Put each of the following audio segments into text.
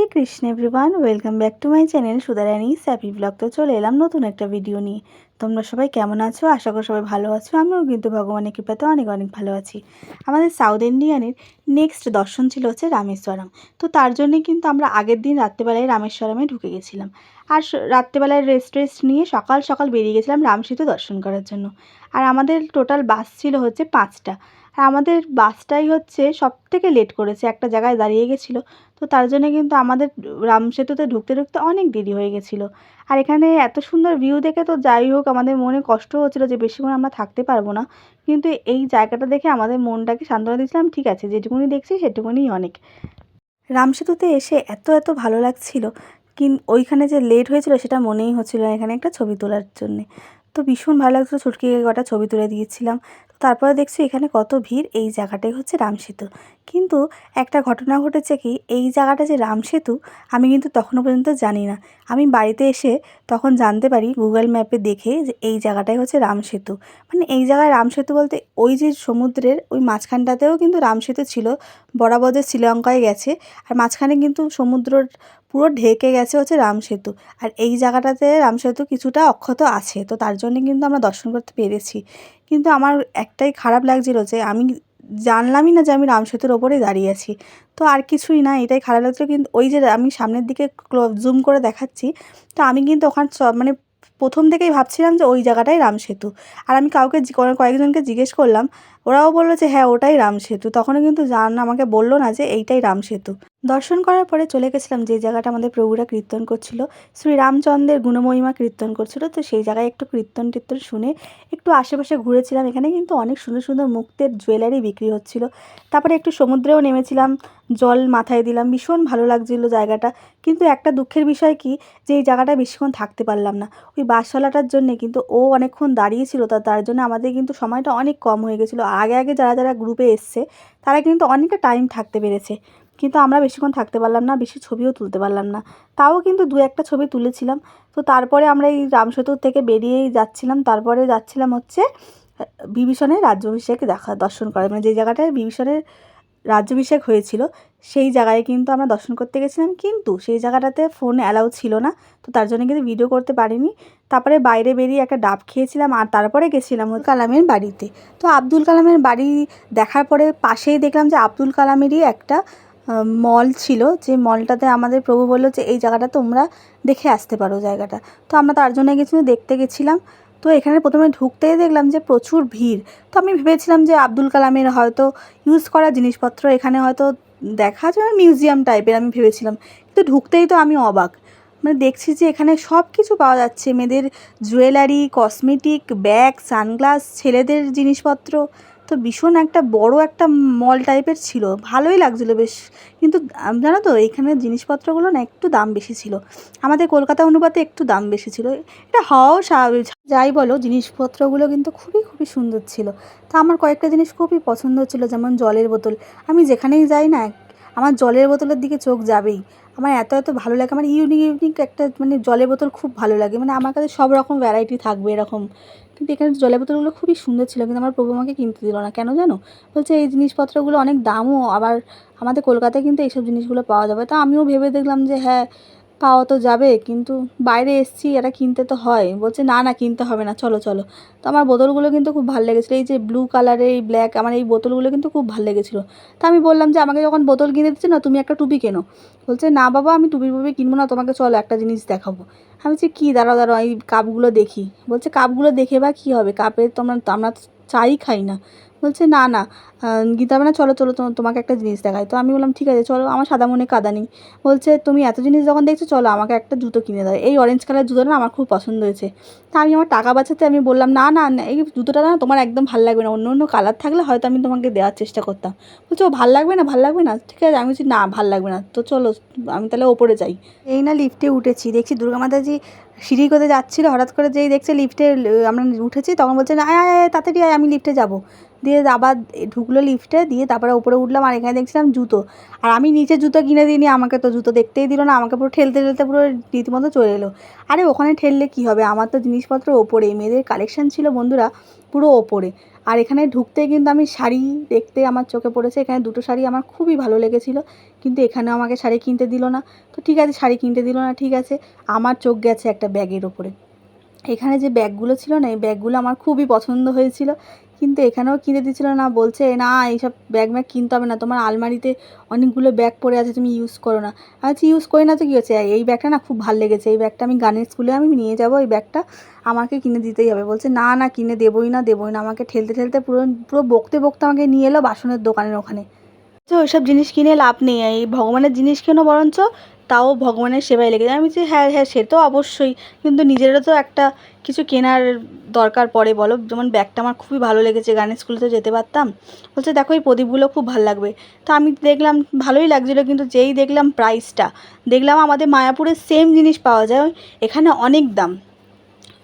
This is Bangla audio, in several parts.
Hare Krishna everyone, welcome back to my channel Sudharani sappy blog. তো চলে এলাম নতুন একটা ভিডিও নিয়ে। তোমরা সবাই কেমন আছো? আশা করি সবাই ভালো আছো। আমিও কিন্তু ভগবানের কৃপাতে অনেক অনেক ভালো আছি। আমাদের সাউথ ইন্ডিয়ানের নেক্সট দর্শন ছিল হচ্ছে রামেশ্বরম। তো তার জন্যে কিন্তু আমরা আগের দিন রাত্রেবেলায় রামেশ্বরমে ঢুকে গেছিলাম। আর রাত্রেবেলায় রেস্ট নিয়ে সকাল সকাল বেরিয়ে গেছিলাম রামসীতু দর্শন করার জন্য। আর আমাদের টোটাল বাস ছিল হচ্ছে 5টা। আর আমাদের বাসটাই হচ্ছে সব থেকে লেট করেছে, একটা জায়গায় দাঁড়িয়ে গেছিলো। তো তার জন্য কিন্তু আমাদের রাম সেতুতে ঢুকতে ঢুকতে অনেক দেরি হয়ে গেছিলো। আর এখানে এত সুন্দর ভিউ দেখে তো যাই হোক আমাদের মনে কষ্ট হচ্ছিলো যে বেশিক্ষণ আমরা থাকতে পারবো না, কিন্তু এই জায়গাটা দেখে আমাদের মনটাকে সান্ত্বনা দিয়েছিলাম, ঠিক আছে যেটুকুনি দেখছি সেটুকুনি অনেক। রাম সেতুতে এসে এত এত ভালো লাগছিল, ওইখানে যে লেট হয়েছিল সেটা মনেই হচ্ছিল না এখানে একটা ছবি তোলার জন্যে। তো ভীষণ ভালো লাগছিলো, ছুটকিকে কটা ছবি তুলে দিয়েছিলাম। তো তারপরে দেখছি এখানে কত ভিড়, এই জায়গাটাই হচ্ছে রাম সেতু। কিন্তু একটা ঘটনা ঘটেছে কি, এই জায়গাটা যে রাম সেতু আমি কিন্তু তখনও পর্যন্ত জানি না। আমি বাড়িতে এসে তখন জানতে পারি গুগল ম্যাপে দেখে যে এই জায়গাটাই হচ্ছে রাম সেতু। মানে এই জায়গায় রাম সেতু বলতে ওই যে সমুদ্রের ওই মাঝখানটাতেও কিন্তু রাম সেতু ছিল, বরাবর যে শ্রীলঙ্কায় গেছে। আর মাঝখানে কিন্তু সমুদ্রর পুরো ঢেকে গেছে হচ্ছে রাম সেতু। আর এই জায়গাটাতে রাম সেতু কিছুটা অক্ষত আছে, তো তার জন্যে কিন্তু আমরা দর্শন করতে পেরেছি। কিন্তু আমার একটাই খারাপ লাগছিল যে আমি জানলামই না যে আমি রাম সেতুর ওপরেই দাঁড়িয়ে আছি। তো আর কিছুই না, এটাই খারাপ লাগছিলো। কিন্তু ওই যে আমি সামনের দিকে জুম করে দেখাচ্ছি, তো আমি কিন্তু ওখানে মানে প্রথম থেকেই ভাবছিলাম যে ওই জায়গাটাই রাম সেতু। আর আমি কাউকে কয়েকজনকে জিজ্ঞেস করলাম, ওরাও বললো যে হ্যাঁ ওটাই রাম সেতু। তখনও কিন্তু আমাকে বললো না যে এইটাই রাম সেতু। দর্শন করার পরে চলে গেছিলাম যে জায়গাটা আমাদের প্রভুরা কীর্তন করছিল, শ্রীরামচন্দ্রের গুণমহিমা কীর্তন করছিল। তো সেই জায়গায় একটু কীর্তন টীর্তন শুনে একটু আশেপাশে ঘুরেছিলাম। এখানে কিন্তু অনেক সুন্দর সুন্দর মুক্তের জুয়েলারি বিক্রি হচ্ছিল। তারপরে একটু সমুদ্রেও নেমেছিলাম, জল মাথায় দিলাম, ভীষণ ভালো লাগছিল জায়গাটা। কিন্তু একটা দুঃখের বিষয় কি, যে এই জায়গাটা বেশিক্ষণ থাকতে পারলাম না ওই বাসওয়ালাটার জন্যে। কিন্তু ও অনেকক্ষণ দাঁড়িয়েছিল, তার জন্য আমাদের কিন্তু সময়টা অনেক কম হয়ে গেছিলো। আগে আগে যারা যারা গ্রুপে এসছে তারা কিন্তু অনেকটা টাইম থাকতে পেরেছে, কিন্তু আমরা বেশিক্ষণ থাকতে পারলাম না, বেশি ছবিও তুলতে পারলাম না। তাও কিন্তু দু একটা ছবি তুলেছিলাম। তো তারপরে আমরা এই রামসেতু থেকে বেরিয়েই যাচ্ছিলাম, তারপরে যাচ্ছিলাম হচ্ছে বিভীষণের রাজ্যাভিষেক দর্শন করা, মানে যে জায়গাটায় বিভীষণের রাজ্যাভিষেক হয়েছিল সেই জায়গায় কিন্তু আমরা দর্শন করতে গেছিলাম। কিন্তু সেই জায়গাটাতে ফোন অ্যালাউ ছিল না, তো তার জন্য কিন্তু ভিডিও করতে পারিনি। তারপরে বাইরে বেরিয়ে একটা ডাব খেয়েছিলাম, আর তারপরে গেছিলাম কালামের বাড়িতে। তো আব্দুল কালামের বাড়ি দেখার পরে পাশেই দেখলাম যে আব্দুল কালামেরই একটা মল ছিল, যে মলটাতে আমাদের প্রভু বললো যে এই জায়গাটা তোমরা দেখে আসতে পারো জায়গাটা। তো আমরা তার জন্য দেখতে গেছিলাম। তো এখানে প্রথমে ঢুকতেই দেখলাম যে প্রচুর ভিড়। তো আমি ভেবেছিলাম যে আব্দুল কালামের হয়তো ইউজ করা জিনিসপত্র এখানে হয়তো দেখা যায়, মিউজিয়াম টাইপের আমি ভেবেছিলাম। কিন্তু ঢুকতেই তো আমি অবাক, মানে দেখছি যে এখানে সব কিছু পাওয়া যাচ্ছে, মেয়েদের জুয়েলারি, কসমেটিক, ব্যাগ, সানগ্লাস, ছেলেদের জিনিসপত্র। তো ভীষণ একটা বড় একটা মল টাইপের ছিল, ভালোই লাগছিলো বেশ। কিন্তু জানো তো এইখানের জিনিসপত্রগুলো না একটু দাম বেশি ছিল, আমাদের কলকাতা অনুপাতে একটু দাম বেশি ছিল। এটা হওয়াও স্বাভাবিক, যাই বলো জিনিসপত্রগুলো কিন্তু খুবই খুবই সুন্দর ছিল। তা আমার কয়েকটা জিনিস খুবই পছন্দ হচ্ছিলো, যেমন জলের বোতল। আমি যেখানেই যাই না আমার জলের বোতলের দিকে চোখ যাবেই। আমার এত এত ভালো লাগে, আমার ইউনিক ইউনিক একটা মানে জলের বোতল খুব ভালো লাগে, মানে আমার কাছে সব রকম ভ্যারাইটি থাকবে এরকম। কিন্তু এখানে জলের বোতলগুলো খুবই সুন্দর ছিল, কিন্তু আমার প্রভু আমাকে কিনতে দিল না, কেন জানো? বলছে এই জিনিসপত্রগুলো অনেক দামও, আবার আমাদের কলকাতায় কিন্তু এইসব জিনিসগুলো পাওয়া যাবে। তো আমিও ভেবে দেখলাম যে হ্যাঁ পাওয়া তো যাবে, কিন্তু বাইরে এসছি এটা কিনতে তো হয়। বলছে না না কিনতে হবে না, চলো চলো। তো আমার বোতলগুলো কিন্তু খুব ভালো লেগেছিলো, এই যে ব্লু কালারের এই ব্ল্যাক, আমার এই বোতলগুলো কিন্তু খুব ভালো লেগেছিলো। তো আমি বললাম যে আমাকে যখন বোতল কিনে দিচ্ছে না, তুমি একটা টুপি কেনো। বলছে না বাবা আমি টুপি ফুপি কিনবো না, তোমাকে চলো একটা জিনিস দেখাবো। আমি বলছি কী, দাঁড়াও দাঁড়াও এই কাপগুলো দেখি। বলছে কাপগুলো দেখে বা কী হবে, কাপের আমরা চাই খাই না। বলছে না না গীতা মানে চলো চলো তোমাকে একটা জিনিস দেখাই। তো আমি বললাম ঠিক আছে চলো, আমার সাদা মনে কাদা নেই। বলছে তুমি এত জিনিস যখন দেখছো চলো আমাকে একটা জুতো কিনে দাও, এই অরেঞ্জ কালার জুতোটা না আমার খুব পছন্দ হয়েছে। তা আমি আমার টাকা বাঁচাতে আমি বললাম না না এই জুতোটা না তোমার একদম ভালো লাগবে না, অন্য অন্য কালার থাকলে হয়তো আমি তোমাকে দেওয়ার চেষ্টা করতাম। বলছে ও ভালো লাগবে না, ভালো লাগবে না, ঠিক আছে। আমি বলছি না ভালো লাগবে না, তো চলো আমি তাহলে ওপরে যাই। এই না লিফটে উঠেছি, দেখছি দুর্গা মাতাজি সিঁড়ি করে যাচ্ছিলো, হঠাৎ করে যেই দেখছে লিফটে আমরা উঠেছি তখন বলছে না আয় আয় আয়, তাড়াতাড়ি আয় আমি লিফটে যাবো। দিয়ে আবার ঢুকলো লিফটে, দিয়ে তারপরে উপরে উঠলাম। আর এখানে দেখছিলাম জুতো, আর আমি নিচে জুতো কিনে দিইনি, আমাকে তো জুতো দেখতেই দিল না, আমাকে পুরো ঠেলতে ঠেলতে পুরো রীতিমতো চলে এলো। আরে ওখানে ঠেললে কী হবে, আমার তো জিনিসপত্র ওপরে, মেয়েদের কালেকশান ছিল বন্ধুরা পুরো ওপরে। আর এখানে ঢুকতেই কিন্তু আমি শাড়ি দেখতে আমার চোখে পড়েছে, এখানে দুটো শাড়ি আমার খুবই ভালো লেগেছিলো, কিন্তু এখানেও আমাকে শাড়ি কিনতে দিল না। তো ঠিক আছে, শাড়ি কিনতে দিল না, ঠিক আছে, আমার চোখ গেছে একটা ব্যাগের ওপরে। এখানে যে ব্যাগগুলো ছিল না, এই ব্যাগগুলো আমার খুবই পছন্দ হয়েছিল, কিন্তু এখানেও কিনে দিচ্ছিল না, বলছে না এইসব ব্যাগ ম্যাগ কিনতে হবে না, তোমার আলমারিতে অনেকগুলো ব্যাগ পড়ে আছে, তুমি ইউজ করো না। আমি বলছি ইউজ করি না তো কী হচ্ছে, এই ব্যাগটা না খুব ভালো লেগেছে, এই ব্যাগটা আমি গানের স্কুলে আমি নিয়ে যাবো, এই ব্যাগটা আমাকে কিনে দিতেই হবে। বলছে না না কিনে দেবোই না, আমাকে ঠেলতে ঠেলতে পুরো পুরো বকতে বকতে আমাকে নিয়ে এলো বাসনের দোকানের ওখানে। তো ওইসব জিনিস কিনে লাভ নেই, এই ভগবানের জিনিস কেনো বরঞ্চ, তাও ভগবানের সেবায় লেগে যায়। আমি বলছি হ্যাঁ হ্যাঁ সে তো অবশ্যই, কিন্তু নিজেরও তো একটা কিছু কেনার দরকার পড়ে বলো। যেমন ব্যাগটা আমার খুবই ভালো লেগেছে, গানের স্কুলে তো যেতে পারতাম। বলছে দেখো এই প্রদীপগুলো খুব ভালো লাগবে। তো আমি দেখলাম ভালোই লাগছিলো, কিন্তু যেই দেখলাম প্রাইসটা, দেখলাম আমাদের মায়াপুরে সেম জিনিস পাওয়া যায় এখানে অনেক দাম।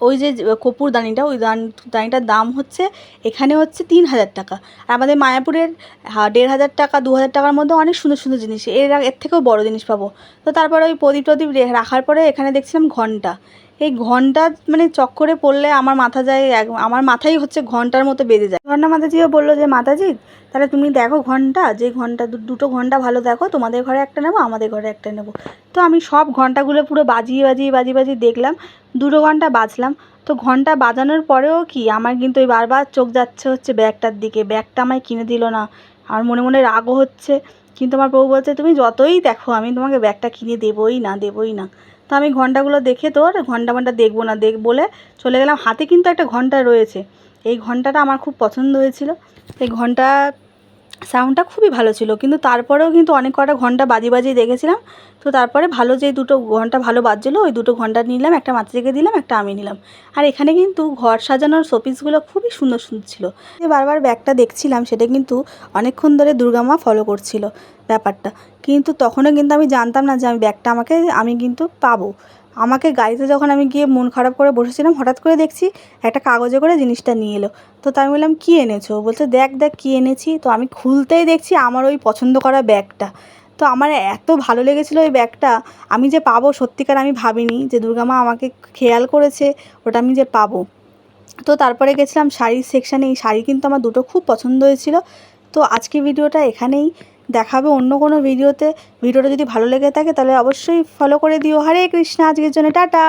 ওই যে কপুরদানিটা, ওই দানিটার দাম হচ্ছে এখানে হচ্ছে 3,000 টাকা, আর আমাদের মায়াপুরের 1,500 টাকা 2,000 টাকার মধ্যে অনেক সুন্দর সুন্দর জিনিস, এর থেকেও বড় জিনিস পাবো। তো তারপরে ওই প্রদীপ টদীপ রাখার পরে এখানে দেখছিলাম ঘন্টা। এই ঘন্টা মানে চক্করে পড়লে আমার মাথা যায়, আমার মাথাই হচ্ছে ঘন্টার মতো বেজে যায়। ঘন্টা মাতাজিও বললো যে মাতাজি তাহলে তুমি দেখো ঘন্টা, যে ঘন্টা দুটো ঘন্টা ভালো দেখো, তোমাদের ঘরে একটা নেবো, আমাদের ঘরে একটা নেবো। তো আমি সব ঘন্টাগুলো পুরো বাজিয়ে দেখলাম, 2 ঘন্টা বাজলাম। তো ঘন্টা বাজানোর পরেও কি আমার কিন্তু ওই বারবার চোখ যাচ্ছে হচ্ছে ব্যাগটার দিকে, ব্যাগটা আমায় কিনে দিল না। আমার মনে মনে রাগও হচ্ছে, কিন্তু আমার বউ বলছে তুমি যতই দেখো আমি তোমাকে ব্যাগটা কিনে দেবোই না। তো আমি ঘন্টাগুলো দেখে তো ঘন্টা দেখবো না বলে চলে গেলাম। হাতে কিন্তু একটা ঘন্টা রয়েছে, এই ঘন্টাটা আমার খুব পছন্দ হয়েছিল, এই ঘন্টা সাউন্ডটা খুবই ভালো ছিল, কিন্তু তারপরেও কিন্তু অনেক কটা ঘন্টা বাজিয়ে দেখেছিলাম। তো তারপরে ভালো যে 2টো ঘন্টা ভালো বাজছিলো, ওই 2টো ঘন্টা নিলাম, একটা মাতাজিকে দিলাম, একটা আমি নিলাম। আর এখানে কিন্তু ঘর সাজানোর শোপিসগুলো খুবই সুন্দর সুন্দর ছিল। যে বারবার ব্যাগটা দেখছিলাম সেটা কিন্তু অনেকক্ষণ ধরে দুর্গামা ফলো করছিল ব্যাপারটা, কিন্তু তখনও কিন্তু আমি জানতাম না যে আমি ব্যাগটা আমি কিন্তু পাবো। আমাকে গাড়িতে যখন আমি গিয়ে মন খারাপ করে বসেছিলাম, হঠাৎ করে দেখছি একটা কাগজে করে জিনিসটা নিয়ে এলো। তো তাই বললাম কী এনেছো, বলছে দেখ কী এনেছি। তো আমি খুলতেই দেখছি আমার ওই পছন্দ করা ব্যাগটা। তো আমার এত ভালো লেগেছিলো ওই ব্যাগটা, আমি যে পাবো সত্যিকার আমি ভাবিনি যে দুর্গামা আমাকে খেয়াল করেছে ওটা আমি যে পাবো। তো তারপরে গেছিলাম শাড়ির সেকশানে, এই শাড়ি কিন্তু আমার দুটো খুব পছন্দ হয়েছিল। তো আজকে ভিডিওটা এখানেই, দেখাবে অন্য কোনো ভিডিওতে। ভিডিওটা যদি ভালো লেগে থাকে তাহলে অবশ্যই ফলো করে দিও। হরে কৃষ্ণা, আজকের জন্য টাটা।